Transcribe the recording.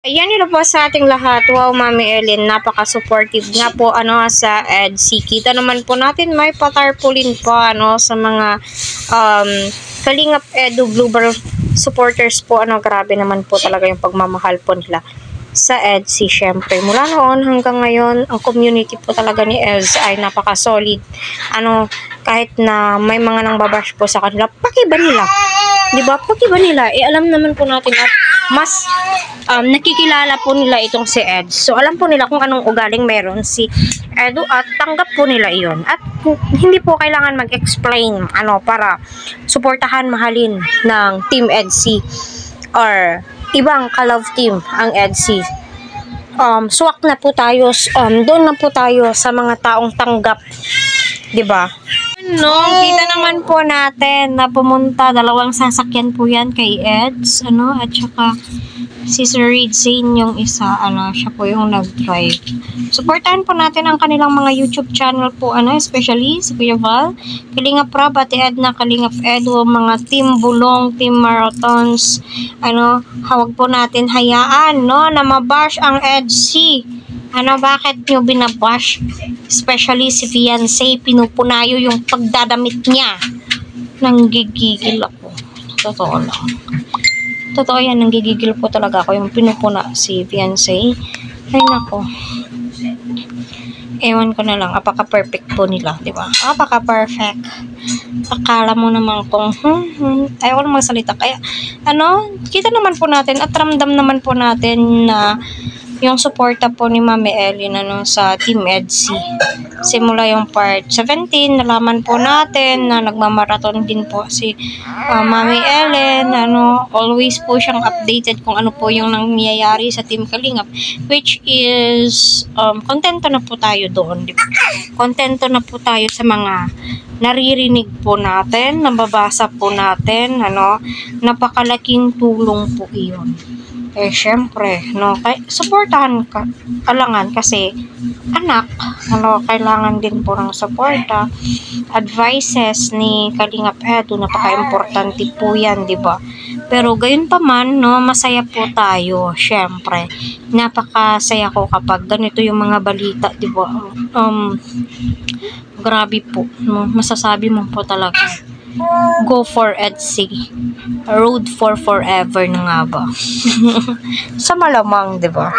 Ayan, nila po sa ating lahat. Wow, Mami Ellen, napaka-supportive nga po sa EDSI. Kita naman po natin may patarpaulin pa sa mga Kalingap Edu Global supporters po. Grabe naman po talaga yung pagmamahal po nila sa EDSI. Syempre, mula noon hanggang ngayon, ang community po talaga ni EDSI ay napaka-solid. Kahit na may mga nang babash po sa kanila, pakiba nila. Diba? Pakiba nila. Alam naman po natin at mas nakikilala po nila itong si Ed. So, alam po nila kung anong ugaling meron si Edu at tanggap po nila iyon. At hindi po kailangan mag-explain para suportahan, mahalin ng Team EDSI or ibang ka-love team ang EDSI. Swak na po tayo, doon na po tayo sa mga taong tanggap. Diba? Kita naman po natin na pumunta, dalawang sasakyan po yan kay Eds, at saka si Sir Reid Zane yung isa, siya po yung nag-drive. Supportahan po natin ang kanilang mga YouTube channel po, especially si Kuya Val, Kalingap Rab, Ate Edna, Kalingap Edu, mga Team Bulong, Team Marathons, hawag po natin hayaan, na mabash ang EDSI. Bakit nyo binabash? Especially si fiancé, pinupunayo yung pagdadamit niya. Nanggigigil ako. Totoo lang. Totoo yan, nanggigigil po talaga ako yung pinupuna si fiancé. Ay nako. Ewan ko na lang, apaka-perfect po nila, di ba? Apaka-perfect. Akala mo naman kung, ayaw ko na magsalita. Kaya, kita naman po natin at ramdam naman po natin na yung suporta po ni Mami Ellen sa Team EDSI. Simula yung part 17, nalaman po natin na nagmamarathon din po si Mami Ellen. Always po siyang updated kung ano po yung nangyayari sa Team Kalingap, which is kontento na po tayo doon. Kontento na po tayo sa mga naririnig po natin, nababasa po natin, napakalaking tulong po iyon. Syempre, supportahan ka, alangan kasi anak, kailangan din po ng suporta. Advices ni Kalingap Edu, napaka-importante po yan, di ba? Pero gayon pa man, masaya po tayo, syempre. Napakasaya ko kapag ganito yung mga balita, di ba? Grabe po, masasabi mo po talaga. Go for EDSI. Road for forever na nga ba? Sa malamang, di ba?